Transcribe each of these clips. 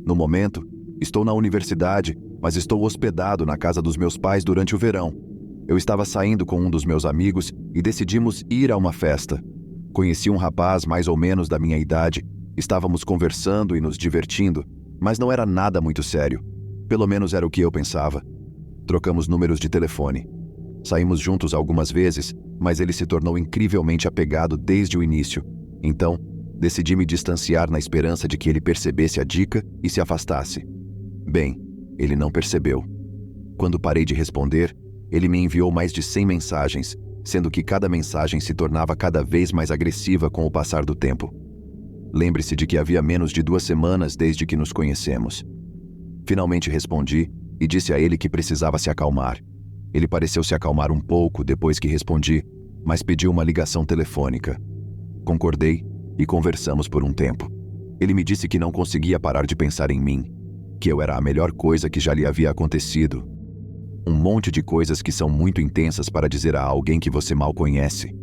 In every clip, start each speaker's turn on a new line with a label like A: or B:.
A: No momento, estou na universidade, mas estou hospedado na casa dos meus pais durante o verão. Eu estava saindo com um dos meus amigos e decidimos ir a uma festa. Conheci um rapaz mais ou menos da minha idade. Estávamos conversando e nos divertindo, mas não era nada muito sério. Pelo menos era o que eu pensava. Trocamos números de telefone. Saímos juntos algumas vezes, mas ele se tornou incrivelmente apegado desde o início. Então, decidi me distanciar na esperança de que ele percebesse a dica e se afastasse. Bem, ele não percebeu. Quando parei de responder, ele me enviou mais de 100 mensagens, sendo que cada mensagem se tornava cada vez mais agressiva com o passar do tempo. Lembre-se de que havia menos de 2 semanas desde que nos conhecemos. Finalmente respondi e disse a ele que precisava se acalmar. Ele pareceu se acalmar um pouco depois que respondi, mas pediu uma ligação telefônica. Concordei e conversamos por um tempo. Ele me disse que não conseguia parar de pensar em mim, que eu era a melhor coisa que já lhe havia acontecido. Um monte de coisas que são muito intensas para dizer a alguém que você mal conhece.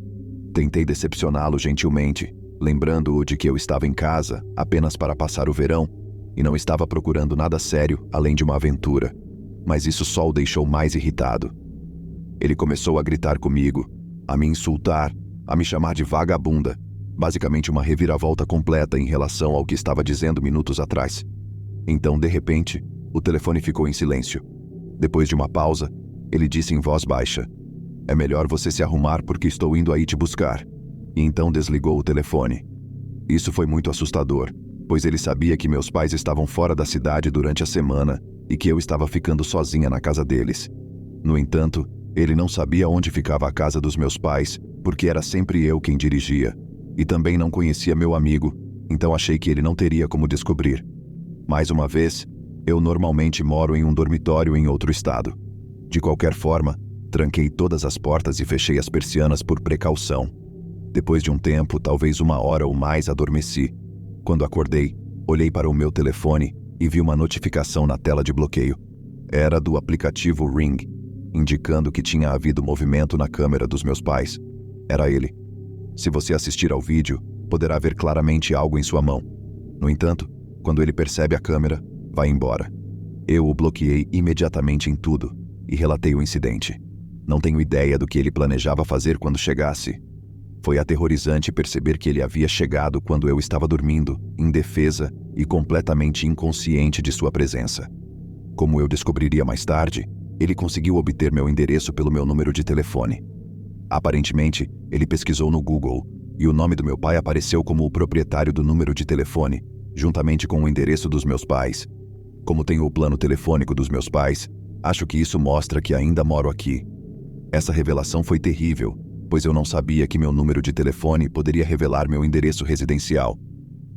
A: Tentei decepcioná-lo gentilmente, lembrando-o de que eu estava em casa apenas para passar o verão e não estava procurando nada sério além de uma aventura, mas isso só o deixou mais irritado. Ele começou a gritar comigo, a me insultar, a me chamar de vagabunda, basicamente uma reviravolta completa em relação ao que estava dizendo minutos atrás. Então, de repente, o telefone ficou em silêncio. Depois de uma pausa, ele disse em voz baixa: "É melhor você se arrumar porque estou indo aí te buscar." E então desligou o telefone. Isso foi muito assustador, pois ele sabia que meus pais estavam fora da cidade durante a semana e que eu estava ficando sozinha na casa deles. No entanto, ele não sabia onde ficava a casa dos meus pais, porque era sempre eu quem dirigia. E também não conhecia meu amigo, então achei que ele não teria como descobrir. Mais uma vez, eu normalmente moro em um dormitório em outro estado. De qualquer forma, tranquei todas as portas e fechei as persianas por precaução. Depois de um tempo, talvez 1 hora ou mais, adormeci. Quando acordei, olhei para o meu telefone e vi uma notificação na tela de bloqueio. Era do aplicativo Ring, indicando que tinha havido movimento na câmera dos meus pais. Era ele. Se você assistir ao vídeo, poderá ver claramente algo em sua mão. No entanto, quando ele percebe a câmera, vai embora. Eu o bloqueei imediatamente em tudo e relatei o incidente. Não tenho ideia do que ele planejava fazer quando chegasse. Foi aterrorizante perceber que ele havia chegado quando eu estava dormindo, indefesa e completamente inconsciente de sua presença. Como eu descobriria mais tarde, ele conseguiu obter meu endereço pelo meu número de telefone. Aparentemente, ele pesquisou no Google e o nome do meu pai apareceu como o proprietário do número de telefone, juntamente com o endereço dos meus pais. Como tenho o plano telefônico dos meus pais, acho que isso mostra que ainda moro aqui. Essa revelação foi terrível, pois eu não sabia que meu número de telefone poderia revelar meu endereço residencial.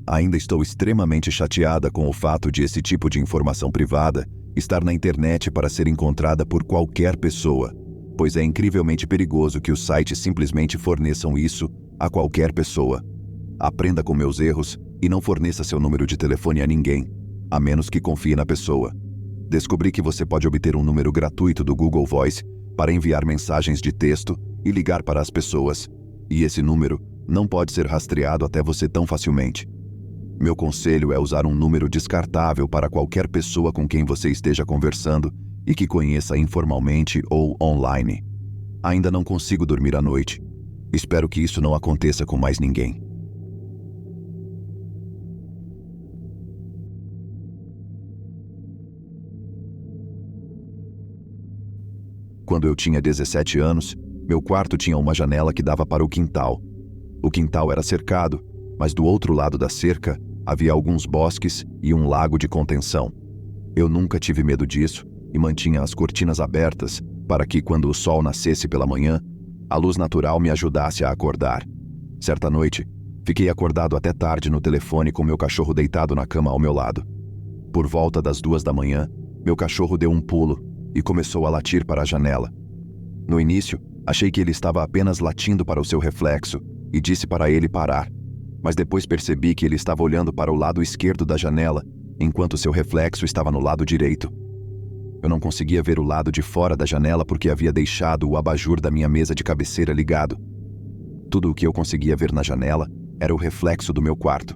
A: Ainda estou extremamente chateada com o fato de esse tipo de informação privada estar na internet para ser encontrada por qualquer pessoa, pois é incrivelmente perigoso que os sites simplesmente forneçam isso a qualquer pessoa. Aprenda com meus erros e não forneça seu número de telefone a ninguém, a menos que confie na pessoa. Descobri que você pode obter um número gratuito do Google Voice para enviar mensagens de texto e ligar para as pessoas, e esse número não pode ser rastreado até você tão facilmente. Meu conselho é usar um número descartável para qualquer pessoa com quem você esteja conversando e que conheça informalmente ou online. Ainda não consigo dormir à noite. Espero que isso não aconteça com mais ninguém. Quando eu tinha 17 anos, meu quarto tinha uma janela que dava para o quintal. O quintal era cercado, mas do outro lado da cerca havia alguns bosques e um lago de contenção. Eu nunca tive medo disso e mantinha as cortinas abertas para que, quando o sol nascesse pela manhã, a luz natural me ajudasse a acordar. Certa noite, fiquei acordado até tarde no telefone com meu cachorro deitado na cama ao meu lado. Por volta das 2 da manhã, meu cachorro deu um pulo e começou a latir para a janela. No início, achei que ele estava apenas latindo para o seu reflexo e disse para ele parar, mas depois percebi que ele estava olhando para o lado esquerdo da janela, enquanto seu reflexo estava no lado direito. Eu não conseguia ver o lado de fora da janela porque havia deixado o abajur da minha mesa de cabeceira ligado. Tudo o que eu conseguia ver na janela era o reflexo do meu quarto.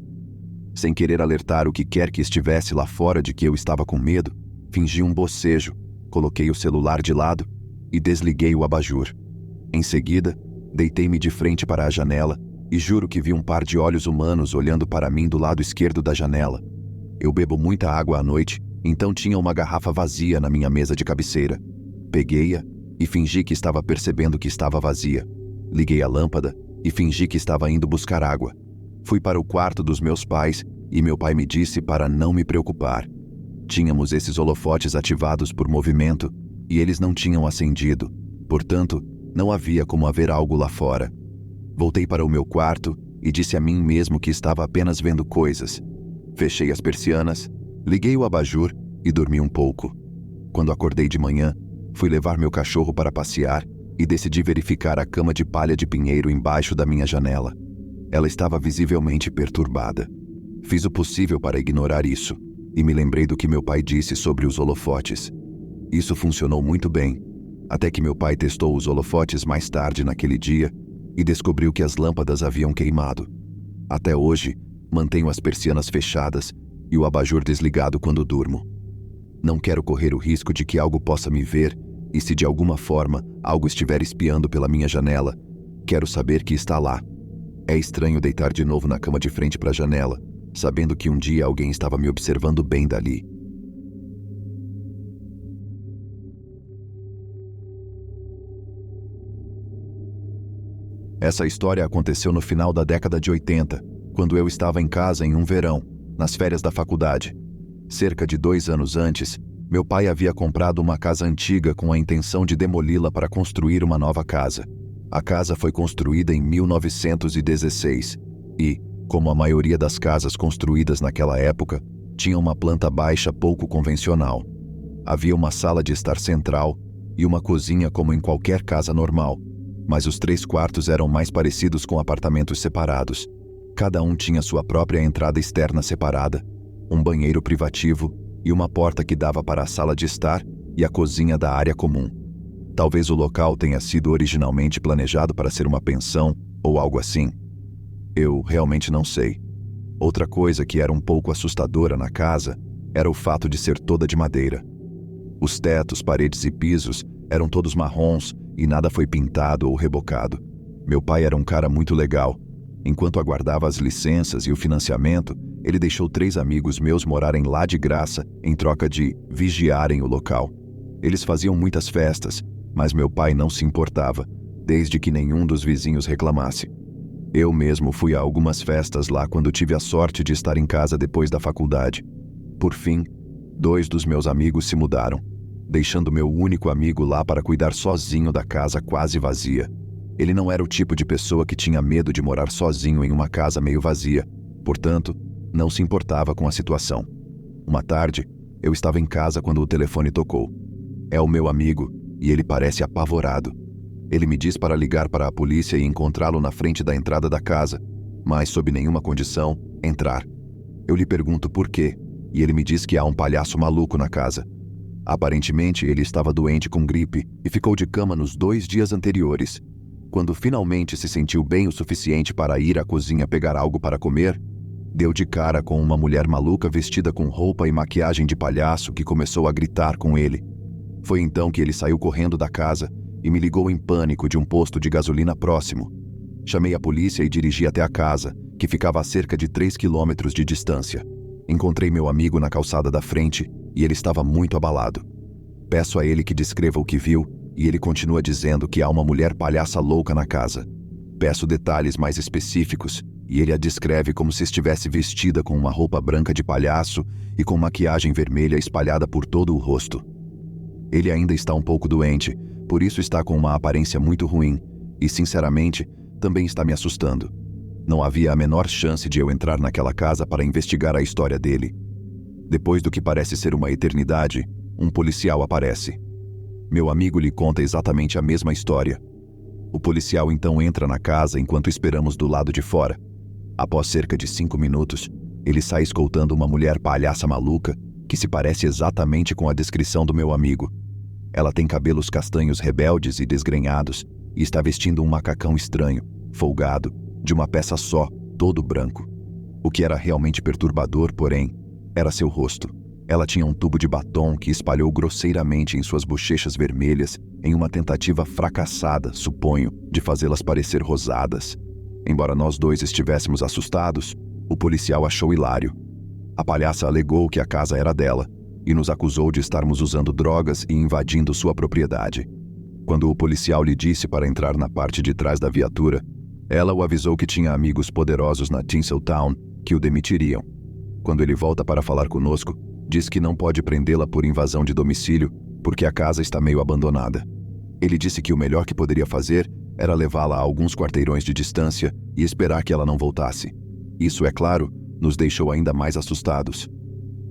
A: Sem querer alertar o que quer que estivesse lá fora de que eu estava com medo, fingi um bocejo, coloquei o celular de lado e desliguei o abajur. Em seguida, deitei-me de frente para a janela e juro que vi um par de olhos humanos olhando para mim do lado esquerdo da janela. Eu bebo muita água à noite, então tinha uma garrafa vazia na minha mesa de cabeceira. Peguei-a e fingi que estava percebendo que estava vazia. Liguei a lâmpada e fingi que estava indo buscar água. Fui para o quarto dos meus pais e meu pai me disse para não me preocupar. Tínhamos esses holofotes ativados por movimento e eles não tinham acendido, portanto, não havia como haver algo lá fora. Voltei para o meu quarto e disse a mim mesmo que estava apenas vendo coisas. Fechei as persianas, liguei o abajur e dormi um pouco. Quando acordei de manhã, fui levar meu cachorro para passear e decidi verificar a cama de palha de pinheiro embaixo da minha janela. Ela estava visivelmente perturbada. Fiz o possível para ignorar isso e me lembrei do que meu pai disse sobre os holofotes. Isso funcionou muito bem, até que meu pai testou os holofotes mais tarde naquele dia e descobriu que as lâmpadas haviam queimado. Até hoje, mantenho as persianas fechadas e o abajur desligado quando durmo. Não quero correr o risco de que algo possa me ver e se de alguma forma algo estiver espiando pela minha janela, quero saber que está lá. É estranho deitar de novo na cama de frente para a janela, sabendo que um dia alguém estava me observando bem dali. Essa história aconteceu no final da década de 80, quando eu estava em casa em um verão, nas férias da faculdade. Cerca de 2 anos antes, meu pai havia comprado uma casa antiga com a intenção de demoli-la para construir uma nova casa. A casa foi construída em 1916 e, como a maioria das casas construídas naquela época, tinha uma planta baixa pouco convencional. Havia uma sala de estar central e uma cozinha como em qualquer casa normal, mas os 3 quartos eram mais parecidos com apartamentos separados. Cada um tinha sua própria entrada externa separada, um banheiro privativo e uma porta que dava para a sala de estar e a cozinha da área comum. Talvez o local tenha sido originalmente planejado para ser uma pensão ou algo assim. Eu realmente não sei. Outra coisa que era um pouco assustadora na casa era o fato de ser toda de madeira. Os tetos, paredes e pisos eram todos marrons e nada foi pintado ou rebocado. Meu pai era um cara muito legal. Enquanto aguardava as licenças e o financiamento, ele deixou 3 amigos meus morarem lá de graça em troca de vigiarem o local. Eles faziam muitas festas, mas meu pai não se importava, desde que nenhum dos vizinhos reclamasse. Eu mesmo fui a algumas festas lá quando tive a sorte de estar em casa depois da faculdade. Por fim, 2 dos meus amigos se mudaram, deixando meu único amigo lá para cuidar sozinho da casa quase vazia. Ele não era o tipo de pessoa que tinha medo de morar sozinho em uma casa meio vazia, portanto, não se importava com a situação. Uma tarde, eu estava em casa quando o telefone tocou. É o meu amigo, e ele parece apavorado. Ele me diz para ligar para a polícia e encontrá-lo na frente da entrada da casa, mas sob nenhuma condição, entrar. Eu lhe pergunto por quê, e ele me diz que há um palhaço maluco na casa. Aparentemente, ele estava doente com gripe e ficou de cama nos 2 dias anteriores. Quando finalmente se sentiu bem o suficiente para ir à cozinha pegar algo para comer, deu de cara com uma mulher maluca vestida com roupa e maquiagem de palhaço que começou a gritar com ele. Foi então que ele saiu correndo da casa e me ligou em pânico de um posto de gasolina próximo. Chamei a polícia e dirigi até a casa, que ficava a cerca de 3 quilômetros de distância. Encontrei meu amigo na calçada da frente e ele estava muito abalado. Peço a ele que descreva o que viu e ele continua dizendo que há uma mulher palhaça louca na casa. Peço detalhes mais específicos e ele a descreve como se estivesse vestida com uma roupa branca de palhaço e com maquiagem vermelha espalhada por todo o rosto. Ele ainda está um pouco doente, por isso está com uma aparência muito ruim e, sinceramente, também está me assustando. Não havia a menor chance de eu entrar naquela casa para investigar a história dele. Depois do que parece ser uma eternidade, um policial aparece. Meu amigo lhe conta exatamente a mesma história. O policial então entra na casa enquanto esperamos do lado de fora. Após cerca de 5 minutos, ele sai escoltando uma mulher palhaça maluca que se parece exatamente com a descrição do meu amigo. Ela tem cabelos castanhos rebeldes e desgrenhados e está vestindo um macacão estranho, folgado, de uma peça só, todo branco. O que era realmente perturbador, porém, era seu rosto. Ela tinha um tubo de batom que espalhou grosseiramente em suas bochechas vermelhas em uma tentativa fracassada, suponho, de fazê-las parecer rosadas. Embora nós dois estivéssemos assustados, o policial achou hilário. A palhaça alegou que a casa era dela e nos acusou de estarmos usando drogas e invadindo sua propriedade. Quando o policial lhe disse para entrar na parte de trás da viatura, ela o avisou que tinha amigos poderosos na Tinseltown que o demitiriam. Quando ele volta para falar conosco, diz que não pode prendê-la por invasão de domicílio porque a casa está meio abandonada. Ele disse que o melhor que poderia fazer era levá-la a alguns quarteirões de distância e esperar que ela não voltasse. Isso, é claro, nos deixou ainda mais assustados.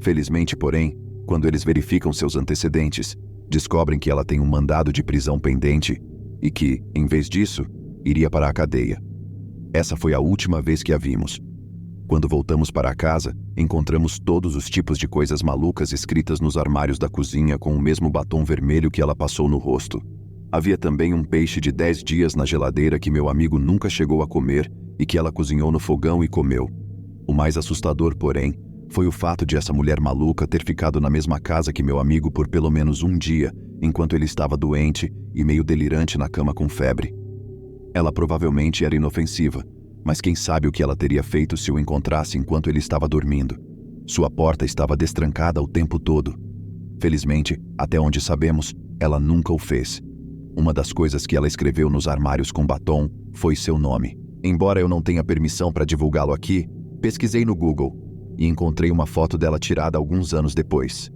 A: Felizmente, porém, quando eles verificam seus antecedentes, descobrem que ela tem um mandado de prisão pendente e que, em vez disso, iria para a cadeia. Essa foi a última vez que a vimos. Quando voltamos para a casa, encontramos todos os tipos de coisas malucas escritas nos armários da cozinha com o mesmo batom vermelho que ela passou no rosto. Havia também um peixe de 10 dias na geladeira que meu amigo nunca chegou a comer e que ela cozinhou no fogão e comeu. O mais assustador, porém, foi o fato de essa mulher maluca ter ficado na mesma casa que meu amigo por pelo menos um dia, enquanto ele estava doente e meio delirante na cama com febre. Ela provavelmente era inofensiva, mas quem sabe o que ela teria feito se o encontrasse enquanto ele estava dormindo. Sua porta estava destrancada o tempo todo. Felizmente, até onde sabemos, ela nunca o fez. Uma das coisas que ela escreveu nos armários com batom foi seu nome. Embora eu não tenha permissão para divulgá-lo aqui, pesquisei no Google e encontrei uma foto dela tirada alguns anos depois.